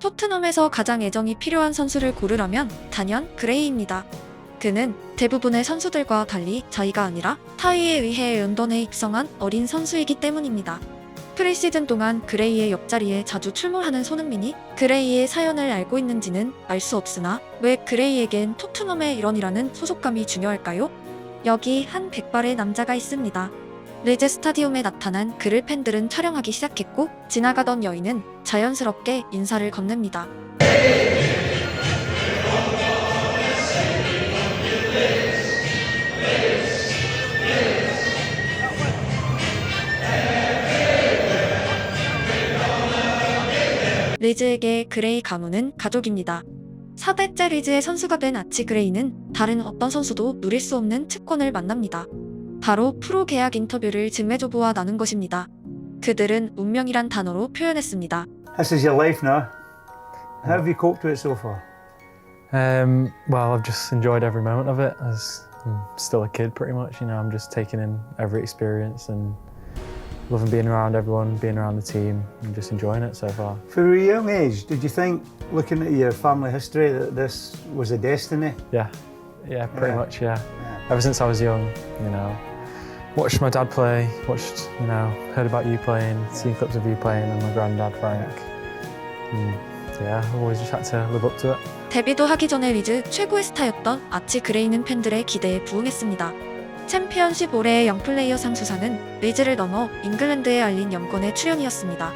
토트넘에서 가장 애정이 필요한 선수를 고르라면 단연 그레이입니다. 그는 대부분의 선수들과 달리 자의가 아니라 타의에 의해 런던에 입성한 어린 선수이기 때문입니다. 프리시즌 동안 그레이의 옆자리에 자주 출몰하는 손흥민이 그레이의 사연을 알고 있는지는 알 수 없으나 왜 그레이에겐 토트넘의 일원이라는 소속감이 중요할까요? 여기 한 백발의 남자가 있습니다. 리즈 스타디움에 나타난 그를 팬들은 촬영하기 시작했고 지나가던 여인은 자연스럽게 인사를 건넵니다. 리즈에게 그레이 가문은 가족입니다. 4대째 리즈의 선수가 된 아치 그레이는 다른 어떤 선수도 누릴 수 없는 특권을 만납니다. 바로 프로 계약 인터뷰를 증외조부와 나눈 것입니다. 그들은 운명이란 단어로 표현했습니다. This is your life now. How have you coped with it so far? Well, I've just enjoyed every moment of it, as I'm still a kid pretty much, you know, I'm just taking in every experience and loving being around everyone, being around the team and just enjoying it so far. For a young age, did you think, looking at your family history, that this was a destiny? Yeah, pretty Yeah. much, yeah. Ever since I was young, you know, watched my dad play, watched, you know, heard about you playing, seen clips of you playing and my granddad Frank. Yeah, I've always just had to live up to it. 데뷔도 하기 전에 리즈 최고의 스타였던 아치 그레이는 팬들의 기대에 부응했습니다. 챔피언십 올해의 영플레이어상 수상은 리즈를 넘어 잉글랜드에 알린 영권의 출연이었습니다.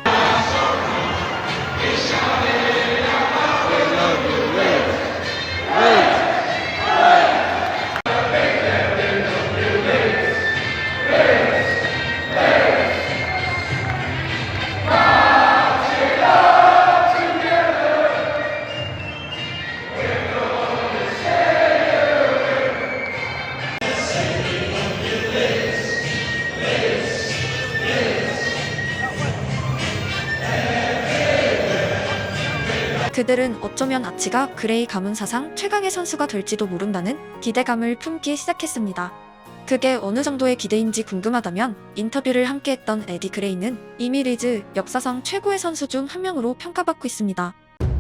그들은 어쩌면 아치가 그레이 가문 사상 최강의 선수가 될지도 모른다는 기대감을 품기 시작했습니다. 그게 어느 정도의 기대인지 궁금하다면 인터뷰를 함께했던 에디 그레이는 이미 리즈 역사상 최고의 선수 중 한 명으로 평가받고 있습니다.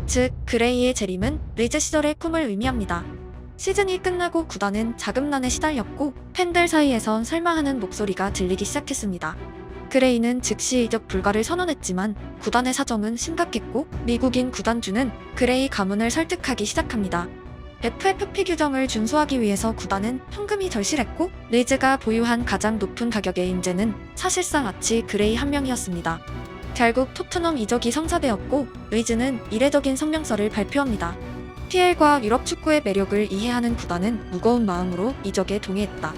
즉, 그레이의 재림은 리즈 시절의 꿈을 의미합니다. 시즌이 끝나고 구단은 자금난에 시달렸고 팬들 사이에선 설마하는 목소리가 들리기 시작했습니다. 그레이는 즉시 이적 불가를 선언했지만 구단의 사정은 심각했고 미국인 구단주는 그레이 가문을 설득하기 시작합니다. FFP 규정을 준수하기 위해서 구단은 현금이 절실했고 리즈가 보유한 가장 높은 가격의 인재는 사실상 아치 그레이 한 명이었습니다. 결국 토트넘 이적이 성사되었고 리즈는 이례적인 성명서를 발표합니다. PL과 유럽 축구의 매력을 이해하는 구단은 무거운 마음으로 이적에 동의했다.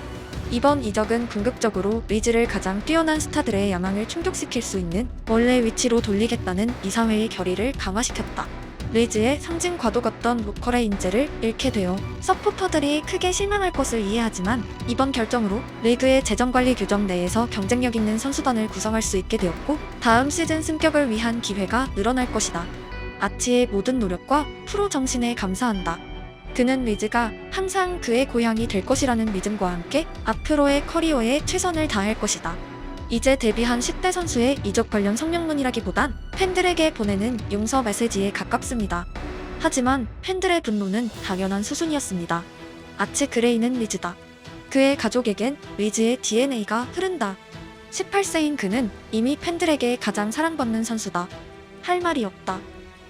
이번 이적은 궁극적으로 리즈를 가장 뛰어난 스타들의 야망을 충족시킬 수 있는 원래 위치로 돌리겠다는 이사회의 결의를 강화시켰다. 리즈의 상징 과도 같던 로컬의 인재를 잃게 되어 서포터들이 크게 실망할 것을 이해하지만 이번 결정으로 리그의 재정관리 규정 내에서 경쟁력 있는 선수단을 구성할 수 있게 되었고 다음 시즌 승격을 위한 기회가 늘어날 것이다. 아치의 모든 노력과 프로 정신에 감사한다. 그는 리즈가 항상 그의 고향이 될 것이라는 믿음과 함께 앞으로의 커리어에 최선을 다할 것이다. 이제 데뷔한 10대 선수의 이적 관련 성명문이라기보단 팬들에게 보내는 용서 메시지에 가깝습니다. 하지만 팬들의 분노는 당연한 수순이었습니다. 아치 그레이는 리즈다. 그의 가족에겐 리즈의 DNA가 흐른다. 18세인 그는 이미 팬들에게 가장 사랑받는 선수다. 할 말이 없다.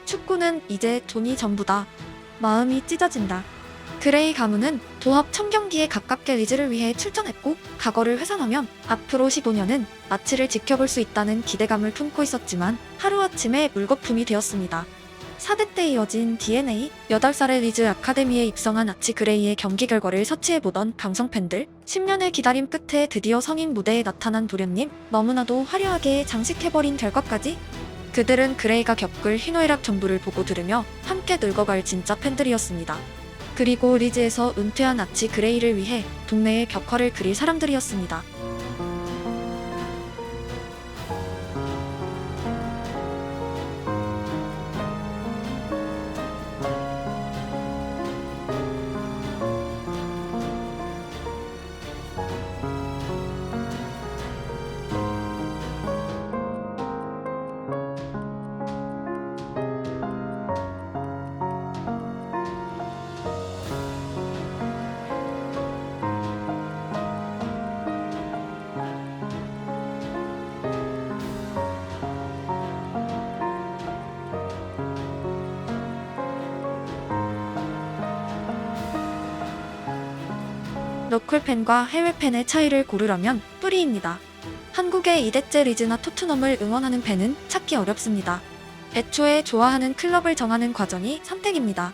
축구는 이제 돈이 전부다. 마음이 찢어진다. 그레이 가문은 도합 1000경기에 가깝게 리즈를 위해 출전했고 과거를 회상하면 앞으로 15년은 아치를 지켜볼 수 있다는 기대감을 품고 있었지만 하루아침에 물거품이 되었습니다. 4대 때 이어진 DNA, 8살의 리즈 아카데미에 입성한 아치 그레이의 경기 결과를 서치해보던 강성팬들, 10년의 기다림 끝에 드디어 성인 무대에 나타난 도련님, 너무나도 화려하게 장식해버린 결과까지 그들은 그레이가 겪을 희노애락 전부를 보고 들으며 함께 늙어갈 진짜 팬들이었습니다. 그리고 리즈에서 은퇴한 아치 그레이를 위해 동네에 벽화를 그릴 사람들이었습니다. 로컬 팬과 해외 팬의 차이를 고르라면 뿌리입니다. 한국의 이대째 리즈나 토트넘을 응원하는 팬은 찾기 어렵습니다. 애초에 좋아하는 클럽을 정하는 과정이 선택입니다.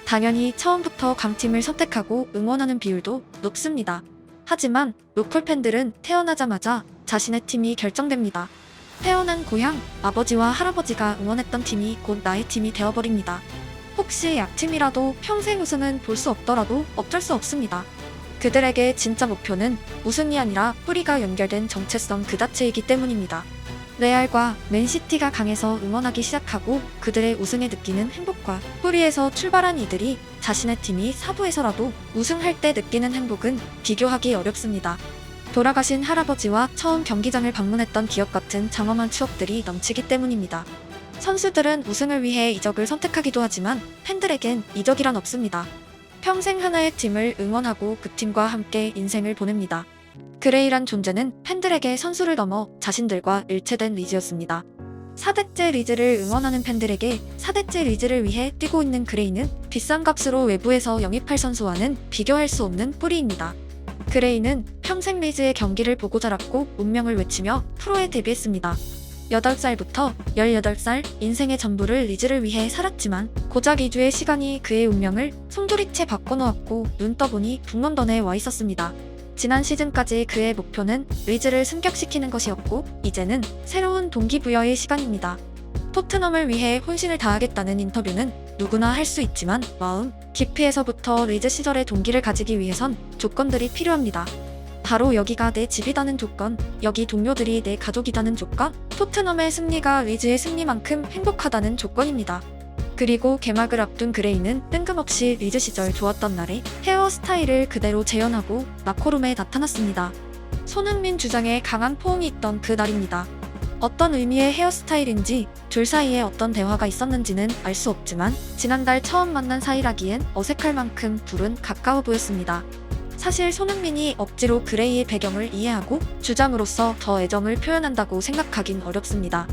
당연히 처음부터 강팀을 선택하고 응원하는 비율도 높습니다. 하지만 로컬 팬들은 태어나자마자 자신의 팀이 결정됩니다. 태어난 고향, 아버지와 할아버지가 응원했던 팀이 곧 나의 팀이 되어버립니다. 혹시 약팀이라도 평생 우승은 볼 수 없더라도 어쩔 수 없습니다. 그들에게 진짜 목표는 우승이 아니라 뿌리가 연결된 정체성 그 자체이기 때문입니다. 레알과 맨시티가 강해서 응원하기 시작하고 그들의 우승에 느끼는 행복과 뿌리에서 출발한 이들이 자신의 팀이 사부에서라도 우승할 때 느끼는 행복은 비교하기 어렵습니다. 돌아가신 할아버지와 처음 경기장을 방문했던 기억 같은 장엄한 추억들이 넘치기 때문입니다. 선수들은 우승을 위해 이적을 선택하기도 하지만 팬들에겐 이적이란 없습니다. 평생 하나의 팀을 응원하고 그 팀과 함께 인생을 보냅니다. 그레이란 존재는 팬들에게 선수를 넘어 자신들과 일체된 리즈였습니다. 4대째 리즈를 응원하는 팬들에게 4대째 리즈를 위해 뛰고 있는 그레이는 비싼 값으로 외부에서 영입할 선수와는 비교할 수 없는 뿌리입니다. 그레이는 평생 리즈의 경기를 보고 자랐고 운명을 외치며 프로에 데뷔했습니다. 8살부터 18살 인생의 전부를 리즈를 위해 살았지만 고작 2주의 시간이 그의 운명을 송두리째 바꿔놓았고 눈 떠보니 북런던에 와 있었습니다. 지난 시즌까지 그의 목표는 리즈를 승격시키는 것이었고 이제는 새로운 동기부여의 시간입니다. 토트넘을 위해 혼신을 다하겠다는 인터뷰는 누구나 할 수 있지만 마음 깊이에서부터 리즈 시절의 동기를 가지기 위해선 조건들이 필요합니다. 바로 여기가 내 집이다는 조건, 여기 동료들이 내 가족이다는 조건, 토트넘의 승리가 리즈의 승리만큼 행복하다는 조건입니다. 그리고 개막을 앞둔 그레이는 뜬금없이 리즈 시절 좋았던 날에 헤어스타일을 그대로 재현하고 라커룸에 나타났습니다. 손흥민 주장에 강한 포옹이 있던 그 날입니다. 어떤 의미의 헤어스타일인지 둘 사이에 어떤 대화가 있었는지는 알 수 없지만 지난달 처음 만난 사이라기엔 어색할 만큼 둘은 가까워 보였습니다. 사실 손흥민이 억지로 그레이의 배경을 이해하고 주장으로서 더 애정을 표현한다고 생각하긴 어렵습니다.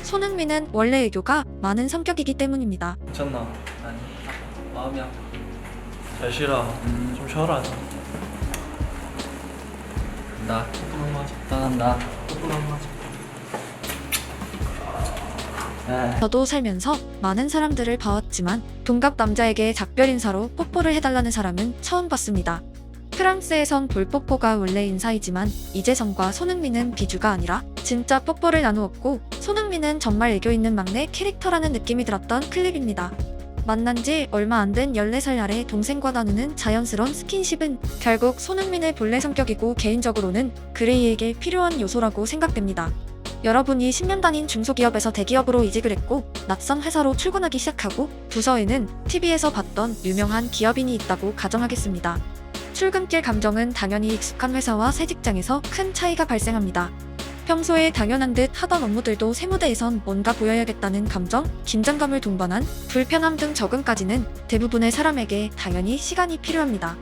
손흥민은 원래 애교가 많은 성격이기 때문입니다. 괜찮나? 아니 마음이 아파. 잘 쉬라. 좀 쉬어라. 나 똑똑한 거 하자. 나 똑똑한 거 하자. 저도 살면서 많은 사람들을 봐왔지만 동갑 남자에게 작별 인사로 뽀뽀를 해달라는 사람은 처음 봤습니다. 프랑스에선 볼뽀뽀가 원래 인사이지만 이재성과 손흥민은 비주가 아니라 진짜 뽀뽀를 나누었고 손흥민은 정말 애교 있는 막내 캐릭터라는 느낌이 들었던 클립입니다. 만난 지 얼마 안 된 14살 아래 동생과 나누는 자연스러운 스킨십은 결국 손흥민의 본래 성격이고 개인적으로는 그레이에게 필요한 요소라고 생각됩니다. 여러분이 10년 다닌 중소기업에서 대기업으로 이직을 했고 낯선 회사로 출근하기 시작하고 부서에는 TV에서 봤던 유명한 기업인이 있다고 가정하겠습니다. 출근길 감정은 당연히 익숙한 회사와 새 직장에서 큰 차이가 발생합니다. 평소에 당연한 듯 하던 업무들도 새 무대에선 뭔가 보여야겠다는 감정, 긴장감을 동반한 불편함 등 적응까지는 대부분의 사람에게 당연히 시간이 필요합니다.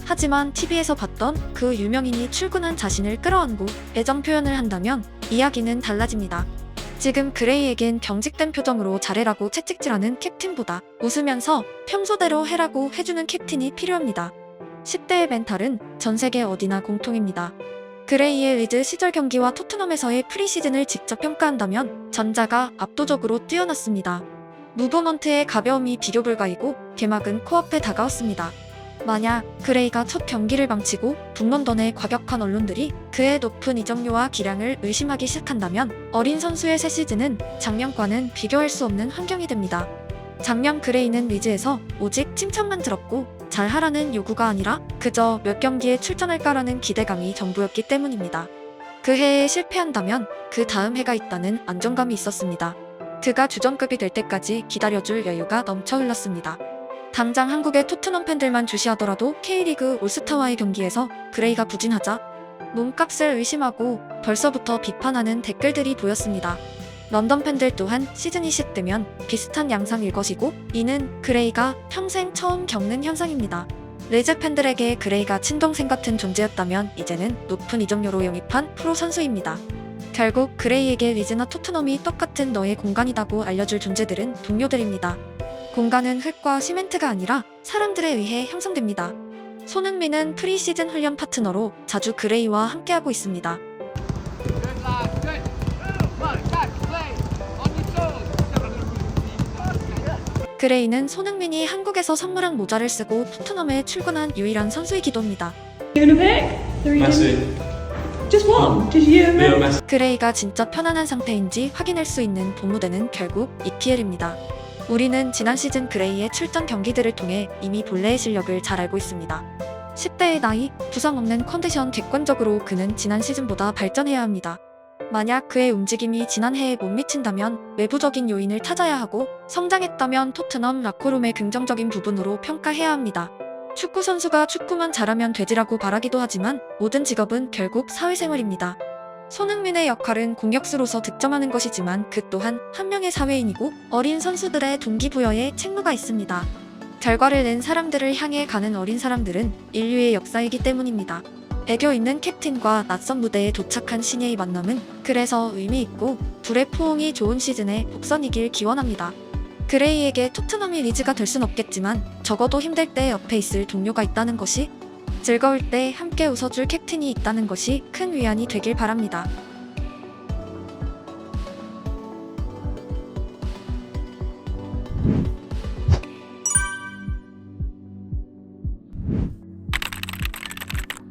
하지만 TV에서 봤던 그 유명인이 출근한 자신을 끌어안고 애정 표현을 한다면 이야기는 달라집니다. 지금 그레이에겐 경직된 표정으로 잘해라고 채찍질하는 캡틴보다 웃으면서 평소대로 해라고 해주는 캡틴이 필요합니다. 10대의 멘탈은 전 세계 어디나 공통입니다. 그레이의 리즈 시절 경기와 토트넘에서의 프리시즌을 직접 평가한다면 전자가 압도적으로 뛰어났습니다. 무브먼트의 가벼움이 비교 불가이고 개막은 코앞에 다가왔습니다. 만약 그레이가 첫 경기를 망치고 북런던의 과격한 언론들이 그의 높은 이적료와 기량을 의심하기 시작한다면 어린 선수의 새 시즌은 작년과는 비교할 수 없는 환경이 됩니다. 작년 그레이는 리즈에서 오직 칭찬만 들었고 잘하라는 요구가 아니라 그저 몇 경기에 출전할까라는 기대감이 전부였기 때문입니다. 그 해에 실패한다면 그 다음 해가 있다는 안정감이 있었습니다. 그가 주전급이 될 때까지 기다려줄 여유가 넘쳐 흘렀습니다. 당장 한국의 토트넘 팬들만 주시하더라도 K리그 올스타와의 경기에서 그레이가 부진하자 몸값을 의심하고 벌써부터 비판하는 댓글들이 보였습니다. 런던 팬들 또한 시즌이 시작되면 비슷한 양상일 것이고 이는 그레이가 평생 처음 겪는 현상입니다. 레즈 팬들에게 그레이가 친동생 같은 존재였다면 이제는 높은 이적료로 영입한 프로 선수입니다. 결국 그레이에게 리즈나 토트넘이 똑같은 너의 공간이라고 알려줄 존재들은 동료들입니다. 공간은 흙과 시멘트가 아니라 사람들에 의해 형성됩니다. 손흥민은 프리시즌 훈련 파트너로 자주 그레이와 함께하고 있습니다. 그레이는 손흥민이 한국에서 선물한 모자를 쓰고 토트넘에 출근한 유일한 선수이기도 합니다. 메시. Just one. Did you? 리오 메시. 그레이가 진짜 편안한 상태인지 확인할 수 있는 본무대는 결국 EPL입니다. 우리는 지난 시즌 그레이의 출전 경기들을 통해 이미 본래의 실력을 잘 알고 있습니다. 10대의 나이, 부상 없는 컨디션, 객관적으로 그는 지난 시즌보다 발전해야 합니다. 만약 그의 움직임이 지난해에 못 미친다면 외부적인 요인을 찾아야 하고, 성장했다면 토트넘 라커룸의 긍정적인 부분으로 평가해야 합니다. 축구 선수가 축구만 잘하면 되지라고 바라기도 하지만 모든 직업은 결국 사회생활입니다. 손흥민의 역할은 공격수로서 득점하는 것이지만 그 또한 한 명의 사회인이고 어린 선수들의 동기부여에 책무가 있습니다. 결과를 낸 사람들을 향해 가는 어린 사람들은 인류의 역사이기 때문입니다. 애교 있는 캡틴과 낯선 무대에 도착한 신예의 만남은 그래서 의미 있고 둘의 포옹이 좋은 시즌에 복선이길 기원합니다. 그레이에게 토트넘이 리즈가 될 순 없겠지만 적어도 힘들 때 옆에 있을 동료가 있다는 것이, 즐거울 때 함께 웃어줄 캡틴이 있다는 것이 큰 위안이 되길 바랍니다.